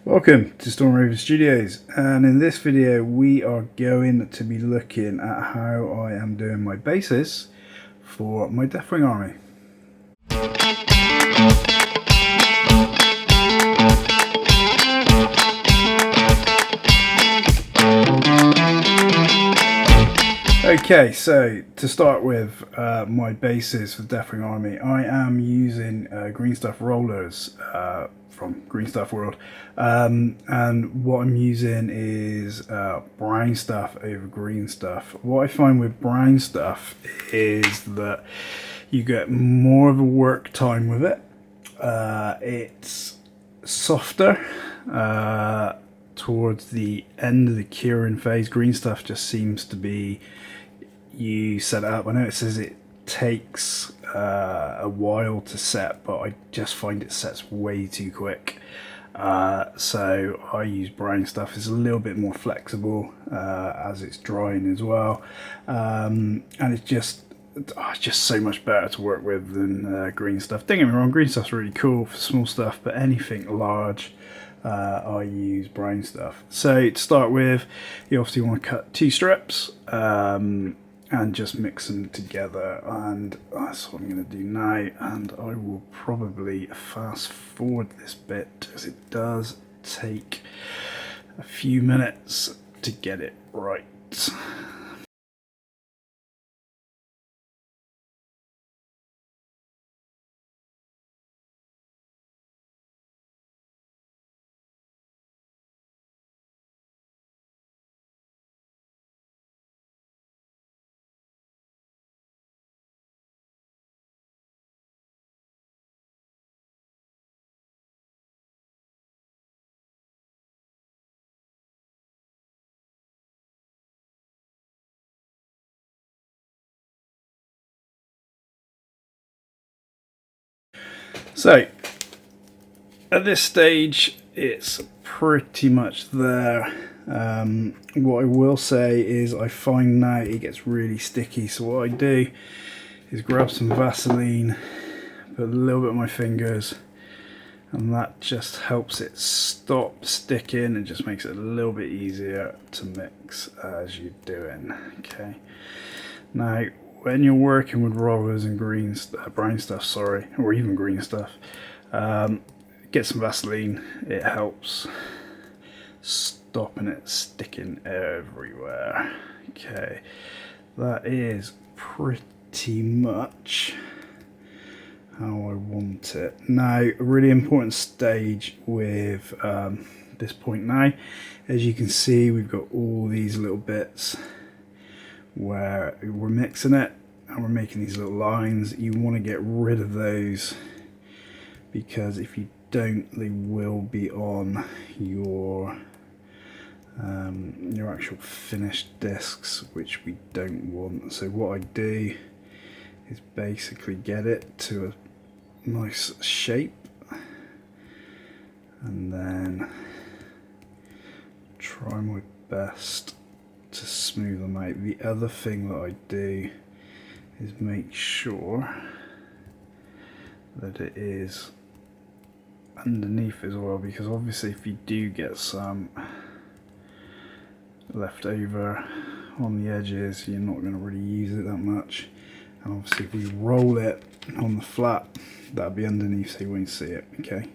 Welcome to Storm Raven Studios, and in this video we are going to be looking at how I am doing my bases for my Deathwing Army. Okay, so to start with my bases for Deathwing Army, I am using green stuff rollers from Green Stuff World, and what I'm using is brown stuff over green stuff. What I find with brown stuff is that you get more of a work time with it. It's softer towards the end of the curing phase. Green stuff just seems to be, you set it up. I know it says it takes a while to set, but I just find it sets way too quick. So I use brown stuff. It's a little bit more flexible as it's drying as well, and it's just so much better to work with than green stuff. Don't get me wrong, green stuff's really cool for small stuff, but anything large, I use brown stuff. So to start with, you obviously want to cut 2 strips and just mix them together, and that's what I'm going to do now. And I will probably fast forward this bit as it does take a few minutes to get it right. So at this stage it's pretty much there. What I will say is I find now it gets really sticky, so what I do is grab some Vaseline, put a little bit on my fingers, and that just helps it stop sticking and just makes it a little bit easier to mix as you're doing. Okay, now when you're working with rollers and brown stuff, or even green stuff, get some Vaseline. It helps stopping it sticking everywhere. Okay, that is pretty much how I want it. Now, a really important stage with this point now, as you can see, we've got all these little bits where we're mixing it and we're making these little lines. You want to get rid of those, because if you don't, they will be on your actual finished discs, which we don't want. So what I do is basically get it to a nice shape and then try my best to smooth them out. The other thing that I do is make sure that it is underneath as well, because obviously if you do get some left over on the edges, you're not going to really use it that much. And obviously if we roll it on the flat, that'll be underneath, so you won't see it. Okay,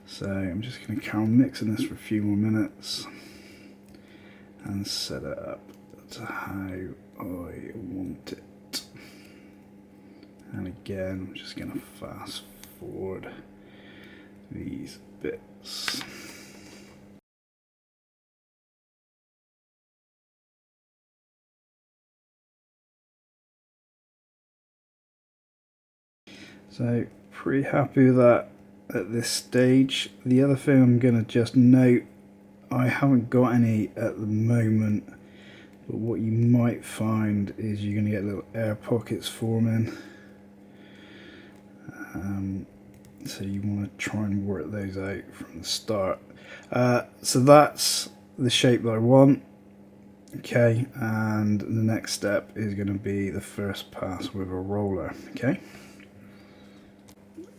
so I'm just going to carry on mixing this for a few more minutes and set it up to how I want it. And again, I'm just going to fast forward these bits. So pretty happy with that at this stage. The other thing I'm going to just note, I haven't got any at the moment, but what you might find is you're going to get little air pockets forming. So you want to try and work those out from the start. So that's the shape that I want. Okay, and the next step is going to be the first pass with a roller. Okay.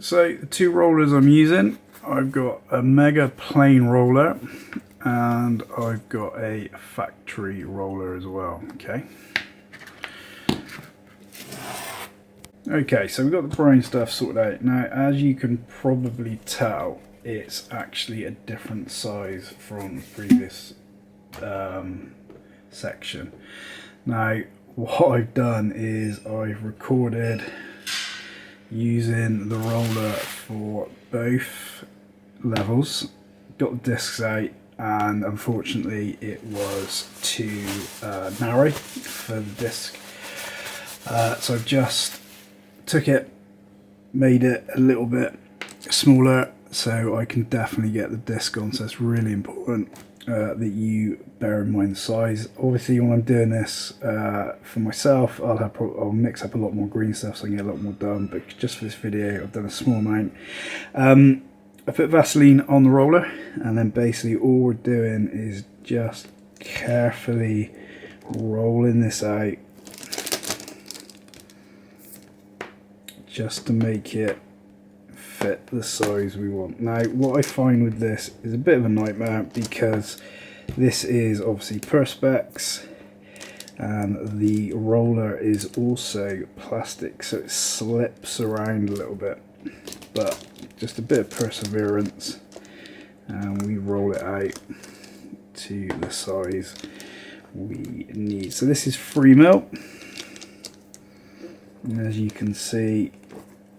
So the two rollers I'm using, I've got a mega plane roller and I've got a factory roller as well. Okay, so we've got the brain stuff sorted out. Now, as you can probably tell, it's actually a different size from the previous section. Now, what I've done is I've recorded using the roller for both levels, got the discs out, and unfortunately it was too narrow for the disc. So I've just took it, made it a little bit smaller so I can definitely get the disc on. So it's really important that you bear in mind the size. Obviously when I'm doing this for myself, I'll mix up a lot more green stuff so I can get a lot more done, but just for this video I've done a small amount. I put Vaseline on the roller, and then basically all we're doing is just carefully rolling this out just to make it fit the size we want. Now what I find with this is a bit of a nightmare because this is obviously Perspex and the roller is also plastic, so it slips around a little bit, but just a bit of perseverance and we roll it out to the size we need. So this is 3mm, and as you can see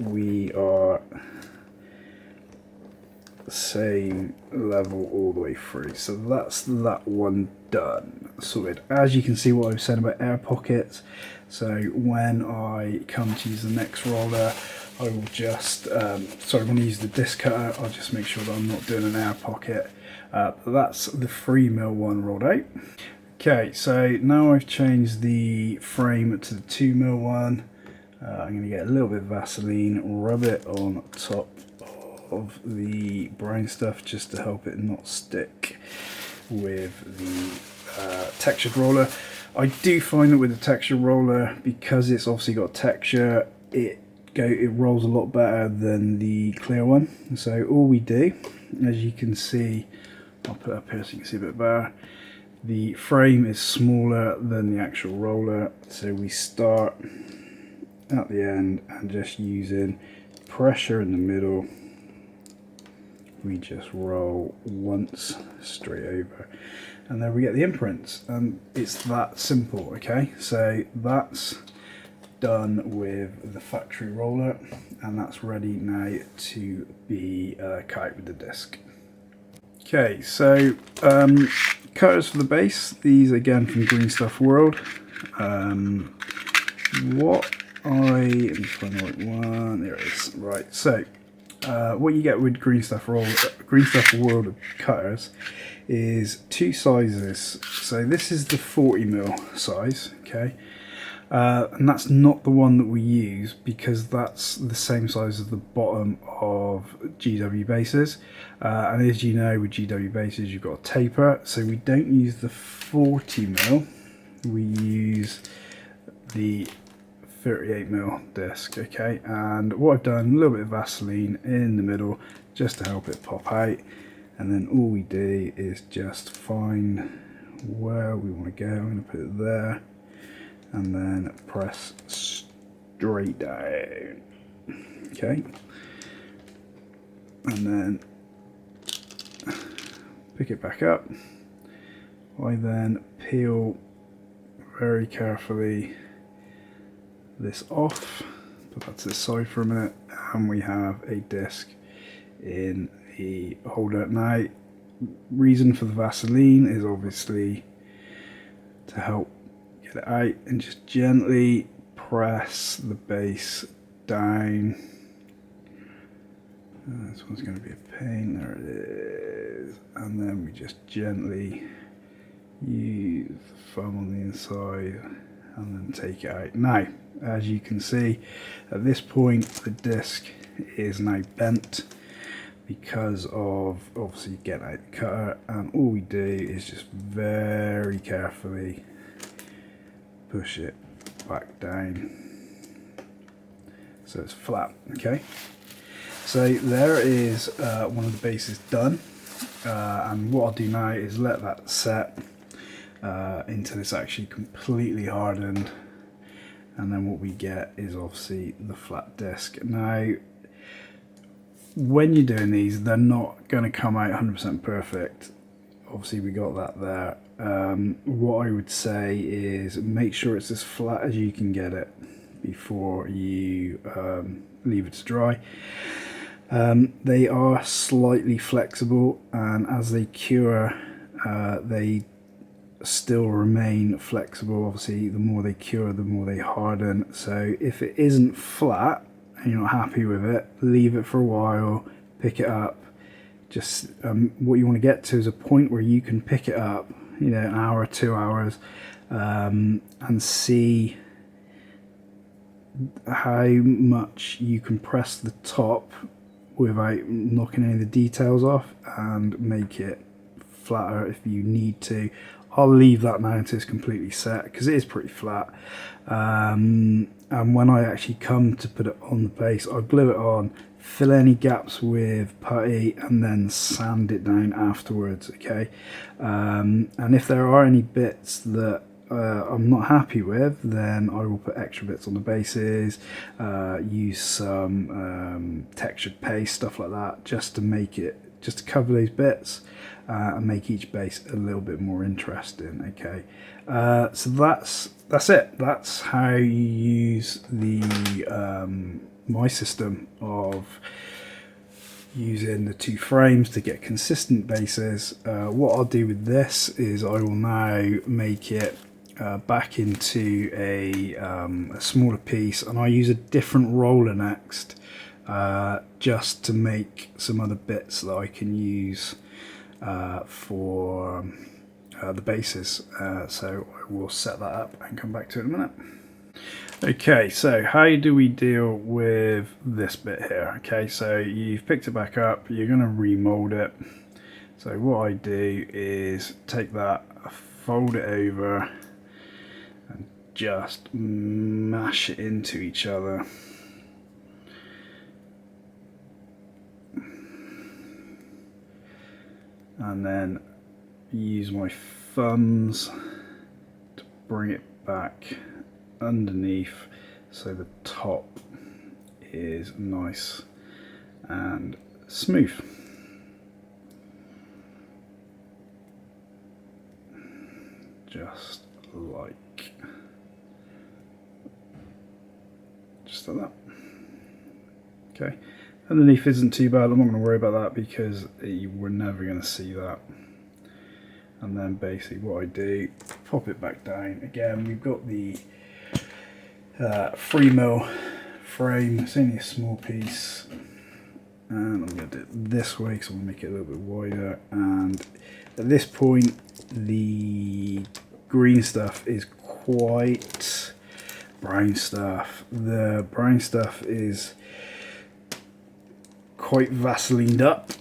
we are same level all the way through. So that's that one done, sorted. As you can see what I was saying about air pockets, so when I come to use the next roller I will just, when I use the disc cutter I'll just make sure that I'm not doing an air pocket. But that's the 3mm one rolled out. Okay, so now I've changed the frame to the 2mm one. I'm going to get a little bit of Vaseline, rub it on top of the brown stuff just to help it not stick with the textured roller. I do find that with the textured roller, because it's obviously got texture, it rolls a lot better than the clear one. So all we do, as you can see, I'll put it up here so you can see a bit better, the frame is smaller than the actual roller, so we start at the end and just using pressure in the middle we just roll once straight over, and there we get the imprints, and it's that simple. Okay, so that's done with the factory roller, and that's ready now to be cut out with the disc. Okay, so cutters for the base, these again from Green Stuff World. Let me find the right one. There it is. Right. So, what you get with Green Stuff World cutters is two sizes. So this is the 40mm size. Okay, and that's not the one that we use because that's the same size as the bottom of GW bases. And as you know, with GW bases, you've got a taper. So we don't use the 40mm. We use the 38mm disc. Okay, and what I've done, a little bit of Vaseline in the middle just to help it pop out, and then all we do is just find where we want to go. I'm going to put it there and then press straight down. Okay, and then pick it back up. I then peel very carefully this off, put that to the side for a minute, and we have a disc in the holder. Now, reason for the Vaseline is obviously to help get it out, and just gently press the base down. This one's going to be a pain, there it is, and then we just gently use the thumb on the inside and then take it out. Now, as you can see, at this point the disc is now bent because of obviously getting out the cutter, and all we do is just very carefully push it back down so it's flat. Okay, So there is one of the bases done, and what I'll do now is let that set until it's actually completely hardened, and then what we get is obviously the flat disc. Now when you're doing these, they're not going to come out 100% perfect. Obviously we got that there. What I would say is make sure it's as flat as you can get it before you leave it to dry. They are slightly flexible, and as they cure they still remain flexible. Obviously the more they cure, the more they harden. So if it isn't flat and you're not happy with it, leave it for a while, pick it up. Just what you want to get to is a point where you can pick it up, you know, an hour, 2 hours, and see how much you can press the top without knocking any of the details off, and make it flatter if you need to. I'll leave that now until it's completely set, because it is pretty flat. And when I actually come to put it on the base, I glue it on, fill any gaps with putty, and then sand it down afterwards, okay? And if there are any bits that I'm not happy with, then I will put extra bits on the bases, use some textured paste, stuff like that, just to make it, just to cover those bits and make each base a little bit more interesting, okay? So that's it. That's how you use the my system of using the two frames to get consistent bases. What I'll do with this is I will now make it back into a smaller piece, and I use a different roller next, just to make some other bits that I can use for the bases. So I will set that up and come back to it in a minute. Okay, so how do we deal with this bit here? Okay, so you've picked it back up, you're going to remold it. So what I do is take that, fold it over, and just mash it into each other. And then use my thumbs to bring it back underneath so the top is nice and smooth. Just like that. Okay, underneath isn't too bad. I'm not going to worry about that because we're never going to see that. And then basically what I do, pop it back down. Again, we've got the 3mm frame. It's only a small piece, and I'm going to do it this way because I want to make it a little bit wider. And at this point the green stuff is quite brown stuff. The brown stuff is quite Vaselined up,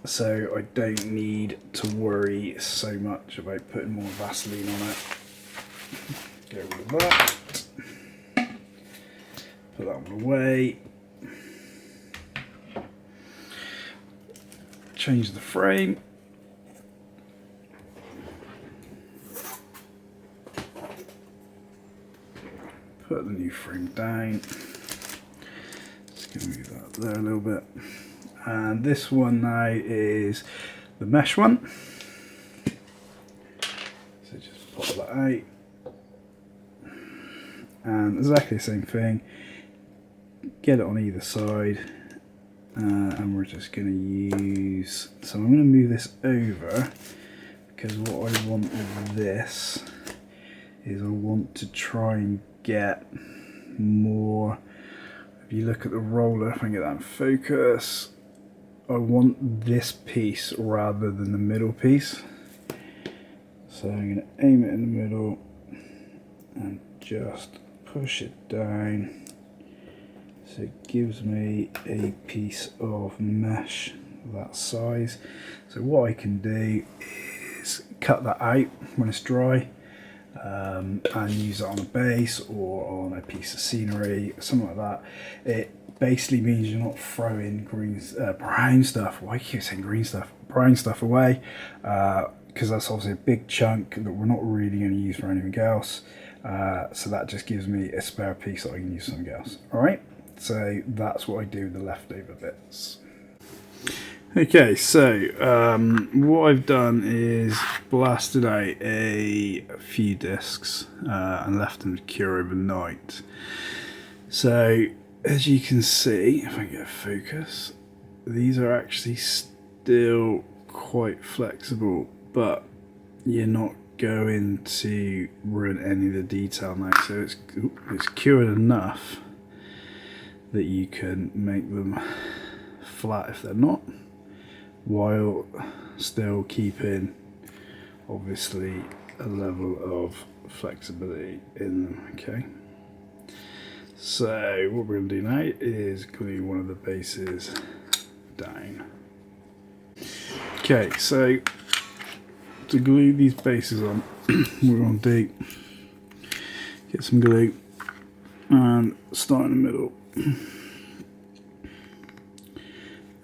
so I don't need to worry so much about putting more Vaseline on it. Get rid of that. Put that one away. Change the frame. Put the new frame down. Just gonna move that there a little bit. And this one now is the mesh one. So just pop that out. And exactly the same thing. Get it on either side. And we're just going to use, so I'm going to move this over, because what I want with this is I want to try and get more, if you look at the roller, if I can get that in focus, I want this piece rather than the middle piece. So I'm going to aim it in the middle and just push it down. So it gives me a piece of mesh that size. So what I can do is cut that out when it's dry, and use it on a base or on a piece of scenery, something like that. It basically means you're not throwing brown stuff. Why do you keep saying green stuff? Brown stuff away, because that's obviously a big chunk that we're not really going to use for anything else. So that just gives me a spare piece that I can use for something else. All right, so that's what I do with the leftover bits. Okay, so what I've done is blasted out a few discs and left them to cure overnight. So as you can see, if I get focus, these are actually still quite flexible, but you're not going to ruin any of the detail now. So it's cured enough that you can make them flat if they're not, while still keeping obviously a level of flexibility in them. Okay, so what we're going to do now is glue one of the bases down. Okay, so to glue these bases on, we're going to get some glue and start in the middle.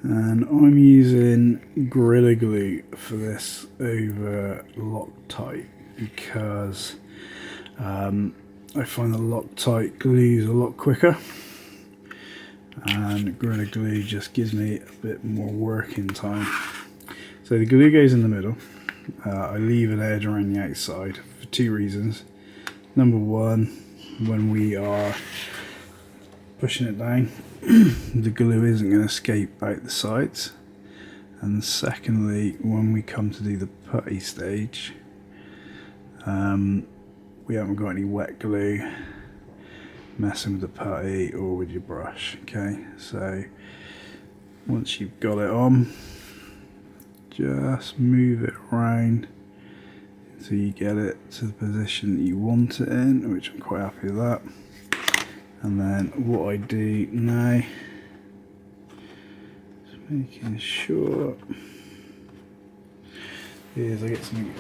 And I'm using Gorilla Glue for this over Loctite because I find the Loctite glues a lot quicker, and Gorilla Glue just gives me a bit more working time. So the glue goes in the middle. I leave an edge around the outside for two reasons. Number one, when we are pushing it down, the glue isn't going to escape out the sides, and secondly, when we come to do the putty stage, we haven't got any wet glue messing with the putty or with your brush. Okay, so once you've got it on, just move it around until you get it to the position that you want it in, which I'm quite happy with that. And then what I do now, just making sure, is I get something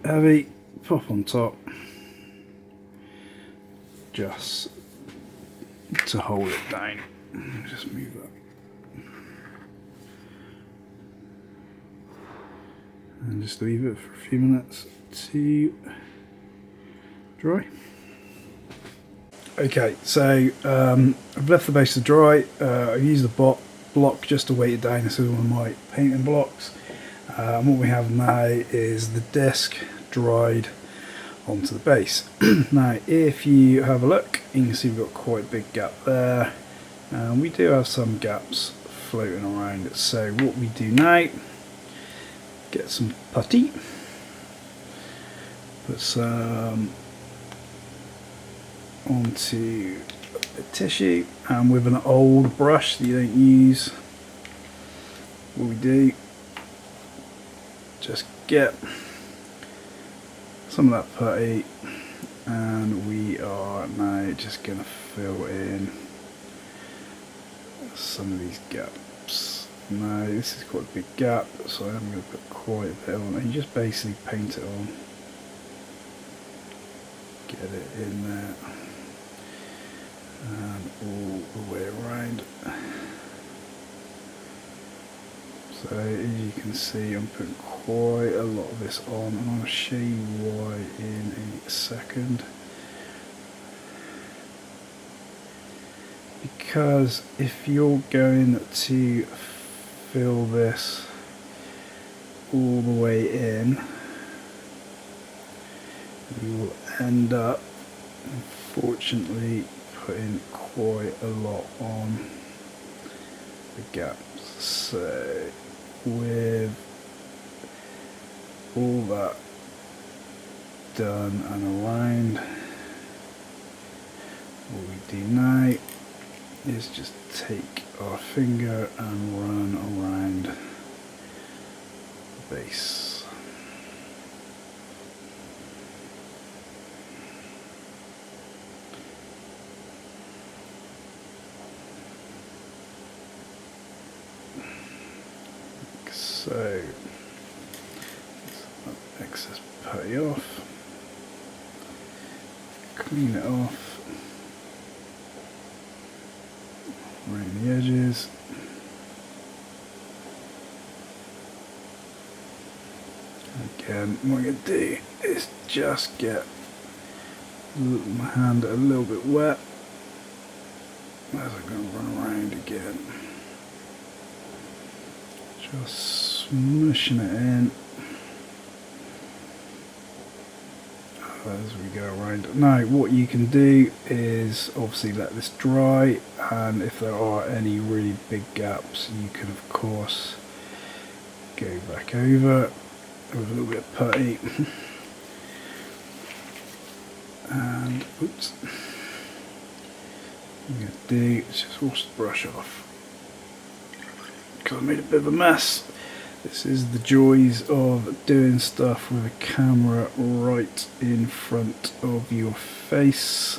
heavy, pop on top, just to hold it down. Just move that. And just leave it for a few minutes to dry. Okay, so I've left the base to dry. I've used the block just to weight it down. This is one of my painting blocks. And what we have now is the disc dried onto the base. Now, if you have a look, you can see we've got quite a big gap there. And we do have some gaps floating around it. So what we do now, get some putty, put some onto a tissue, and with an old brush that you don't use, what we do, just get some of that putty, and we are now just going to fill in some of these gaps. Now this is quite a big gap, so I'm going to put quite a bit on, and you just basically paint it on, get it in there, and all the way around. So as you can see, I'm putting quite a lot of this on, and I'll show you why in a second. Because if you're going to fill this all the way in, you will end up, unfortunately, putting quite a lot on the gaps. So with all that done and aligned, what we do now is just take our finger and run around the base. So excess putty off, clean it off, around the edges. Again, what I'm going to do is just get my hand a little bit wet as I'm going to run around again. Just smushing it in as we go around. Now what you can do is obviously let this dry, and if there are any really big gaps you can of course go back over with a little bit of putty and oops, what I'm going to do is just wash the brush off because I made a bit of a mess. This is the joys of doing stuff with a camera right in front of your face.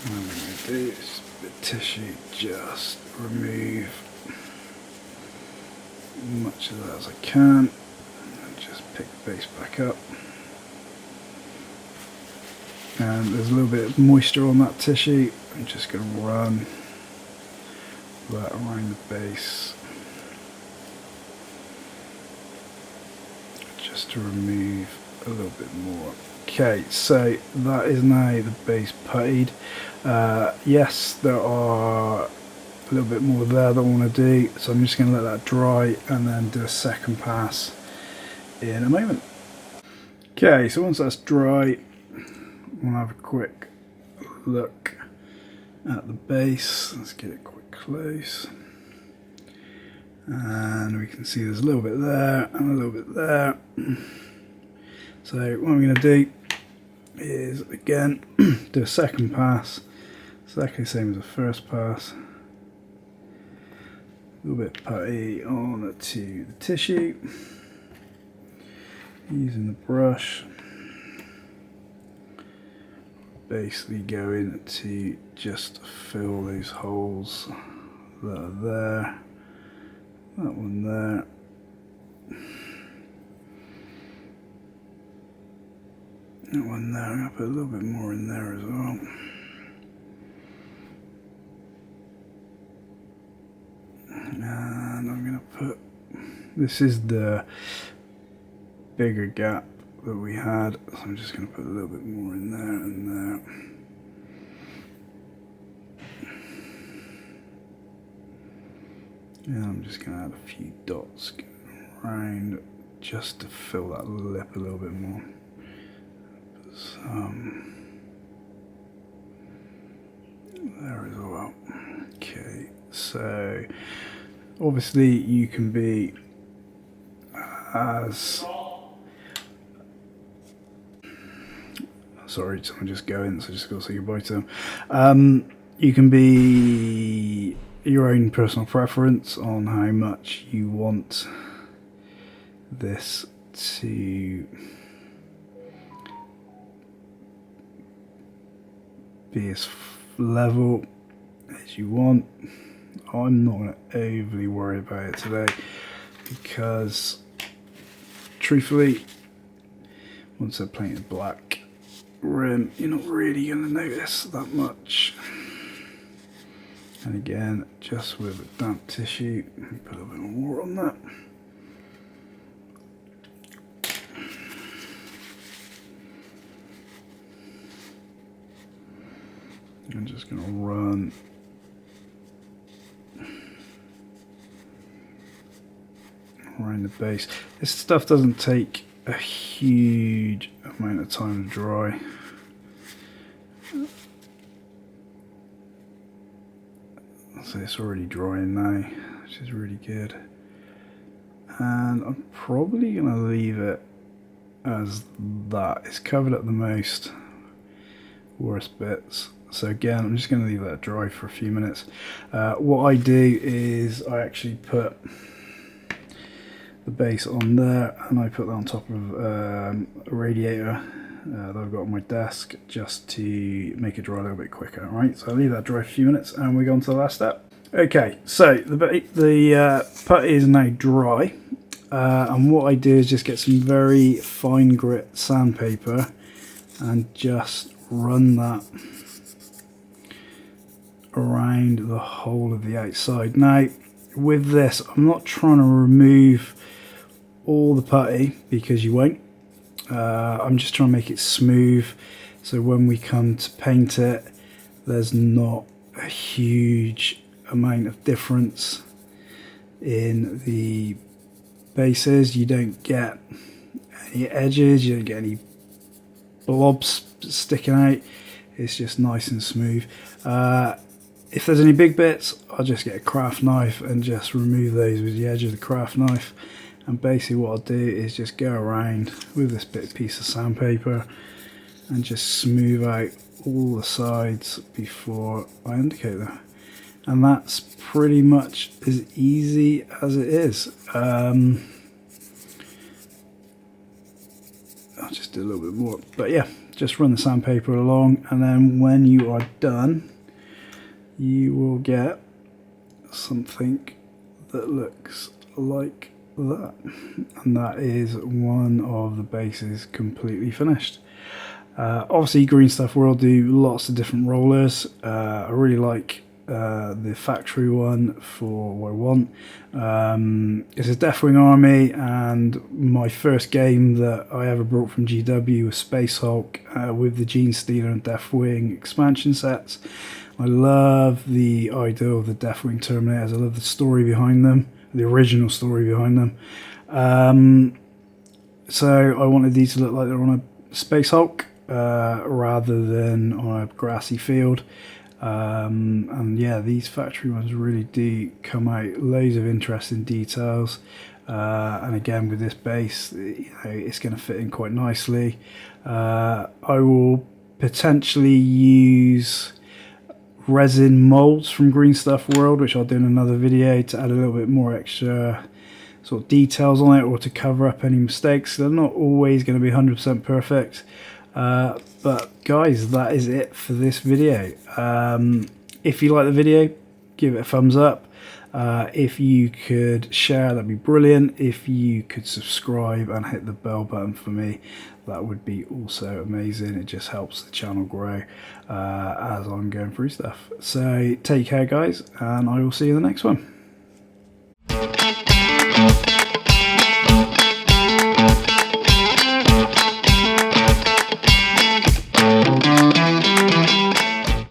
What I'm going to do is the tissue, just remove as much of that as I can and just pick the base back up. And there's a little bit of moisture on that tissue. I'm just going to run that around the base just to remove a little bit more. Okay, so that is now the base puttied. Yes, there are a little bit more there that I want to do, so I'm just going to let that dry and then do a second pass in a moment. Okay, so once that's dry, we'll have a quick look at the base. Let's get it quite close. And we can see there's a little bit there and a little bit there. So what I'm going to do is again do a second pass, exactly the same as the first pass. A little bit of putty on to the tissue, using the brush. Basically going to just fill those holes that are there, that one there, that one there. I'm going to put a little bit more in there as well. And I'm going to put, this is the bigger gap that we had, so I'm just going to put a little bit more in there and there. And I'm just going to add a few dots around just to fill that lip a little bit more. Put some there as well. Okay, so obviously you can be as sorry, someone just going, so just got to say goodbye to them. You can be your own personal preference on how much you want this to be as level as you want. I'm not going to overly worry about it today because truthfully, once I've painted black rim, you're not really going to notice that much. And again, just with a damp tissue, put a little bit more water on that. I'm just going to run around the base. This stuff doesn't take a huge amount of time to dry. So it's already drying now, which is really good. And I'm probably going to leave it as that. It's covered up the most worst bits. So again, I'm just going to leave that dry for a few minutes. What I do is I actually put the base on there and I put that on top of a radiator that I've got on my desk just to make it dry a little bit quicker. Right, so I leave that dry for a few minutes and we go on to the last step. Okay, so the putty is now dry, and what I do is just get some very fine grit sandpaper and just run that around the whole of the outside. Now with this, I'm not trying to remove all the putty because you won't. I'm just trying to make it smooth, so when we come to paint it, there's not a huge amount of difference in the bases. You don't get any edges, you don't get any blobs sticking out. It's just nice and smooth. If there's any big bits, I'll just get a craft knife and just remove those with the edge of the craft knife. And basically what I'll do is just go around with this piece of sandpaper and just smooth out all the sides before I undercoat them. And that's pretty much as easy as it is. I'll just do a little bit more, but yeah, just run the sandpaper along, and then when you are done, you will get something that looks like that, and that is one of the bases completely finished. Obviously Green Stuff World do lots of different rollers. I really like the factory one for what I want. It's a Deathwing Army, and my first game that I ever brought from GW was Space Hulk with the Gene Stealer and Deathwing expansion sets. I love the idea of the Deathwing Terminators. I love the story behind them, the original story behind them. So I wanted these to look like they're on a Space Hulk rather than on a grassy field. And yeah, these factory ones really do come out loads of interesting details, and again with this base, you know, it's going to fit in quite nicely. I will potentially use resin molds from Green Stuff World, which I'll do in another video, to add a little bit more extra sort of details on it, or to cover up any mistakes. They're not always going to be 100% perfect. But guys, that is it for this video. If you like the video, give it a thumbs up. If you could share, that'd be brilliant. If you could subscribe and hit the bell button for me, that would be also amazing. It just helps the channel grow as I'm going through stuff. So take care guys, and I will see you in the next one.